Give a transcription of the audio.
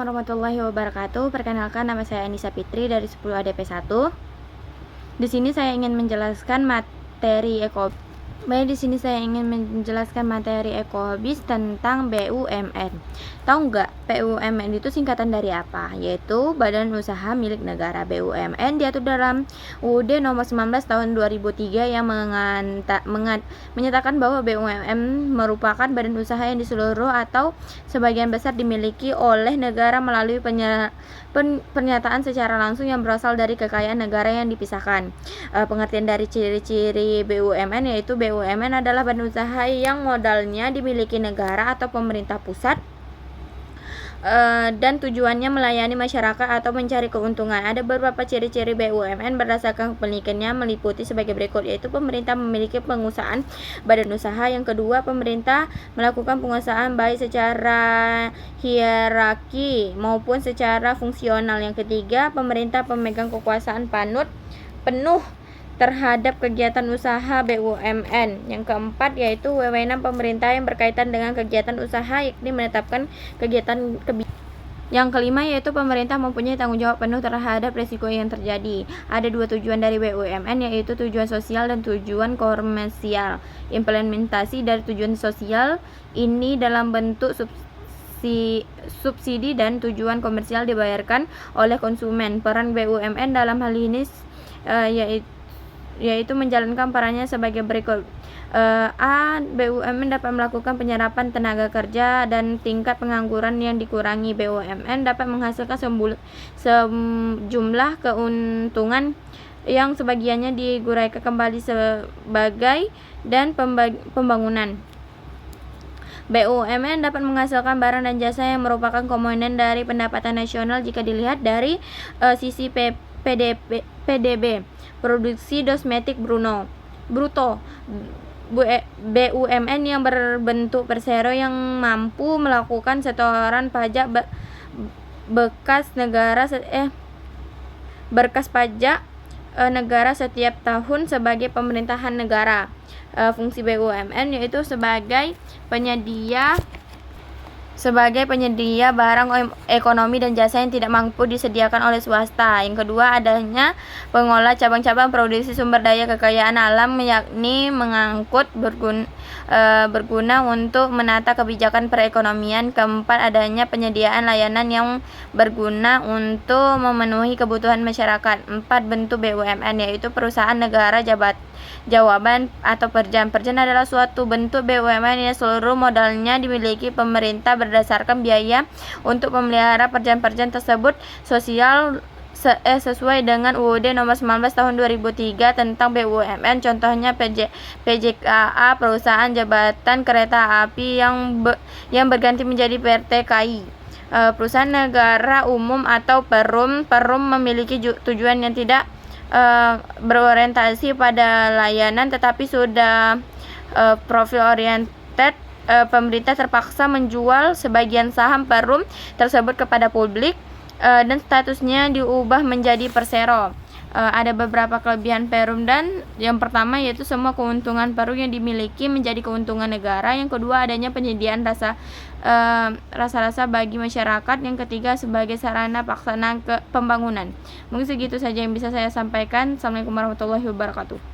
Warahmatullahi wabarakatuh. Perkenalkan, nama saya Anissa Fitri dari 10 ADP 1. Di sini saya ingin menjelaskan materi ekobis tentang BUMN. Tahu nggak BUMN itu singkatan dari apa? Yaitu Badan Usaha Milik Negara. BUMN diatur dalam UUD nomor 19 tahun 2003 yang menyatakan bahwa BUMN merupakan badan usaha yang di seluruh atau sebagian besar dimiliki oleh negara melalui pernyataan secara langsung yang berasal dari kekayaan negara yang dipisahkan. Pengertian dari ciri-ciri BUMN yaitu BUMN adalah badan usaha yang modalnya dimiliki negara atau pemerintah pusat dan tujuannya melayani masyarakat atau mencari keuntungan. Ada beberapa ciri-ciri BUMN berdasarkan penelitiannya meliputi sebagai berikut, yaitu pemerintah memiliki pengusahaan badan usaha. Yang kedua, pemerintah melakukan penguasaan baik secara hierarki maupun secara fungsional. Yang ketiga, pemerintah pemegang kekuasaan penuh terhadap kegiatan usaha BUMN. Yang keempat yaitu wewenang pemerintah yang berkaitan dengan kegiatan usaha, yakni menetapkan kegiatan Yang kelima yaitu pemerintah mempunyai tanggung jawab penuh terhadap risiko yang terjadi. Ada dua tujuan dari BUMN, yaitu tujuan sosial dan tujuan komersial. Implementasi dari tujuan sosial ini dalam bentuk subsidi dan tujuan komersial dibayarkan oleh konsumen. Peran BUMN dalam hal ini yaitu menjalankan perannya sebagai berikut. BUMN dapat melakukan penyerapan tenaga kerja dan tingkat pengangguran yang dikurangi. BUMN dapat menghasilkan sejumlah keuntungan yang sebagiannya diguraikan kembali sebagai dan pembangunan. BUMN dapat menghasilkan barang dan jasa yang merupakan komponen dari pendapatan nasional jika dilihat dari sisi PDB, produksi domestik bruto. BUMN yang berbentuk persero yang mampu melakukan setoran pajak berkas pajak negara setiap tahun sebagai pemerintahan negara. Fungsi BUMN yaitu sebagai penyedia barang ekonomi dan jasa yang tidak mampu disediakan oleh swasta. Yang kedua, adanya pengolah cabang-cabang produksi sumber daya kekayaan alam, yakni mengangkut berguna untuk menata kebijakan perekonomian. Keempat, adanya penyediaan layanan yang berguna untuk memenuhi kebutuhan masyarakat. Empat, bentuk BUMN yaitu perusahaan negara jawaban atau perjan. Perjan adalah suatu bentuk BUMN yang seluruh modalnya dimiliki pemerintah berdasarkan biaya untuk memelihara perjan-perjan tersebut sesuai dengan UUD nomor 19 tahun 2003 tentang BUMN. Contohnya PJKA, perusahaan jabatan kereta api yang berganti menjadi PT KAI. Perusahaan negara umum atau Perum memiliki tujuan yang tidak berorientasi pada layanan tetapi sudah profil oriented. Pemerintah terpaksa menjual sebagian saham Perum tersebut kepada publik dan statusnya diubah menjadi persero. Ada beberapa kelebihan Perum, dan yang pertama yaitu semua keuntungan Perum yang dimiliki menjadi keuntungan negara. Yang kedua, adanya penyediaan rasa bagi masyarakat. Yang ketiga, sebagai sarana pelaksanaan pembangunan. Mungkin segitu saja yang bisa saya sampaikan. Assalamualaikum warahmatullahi wabarakatuh.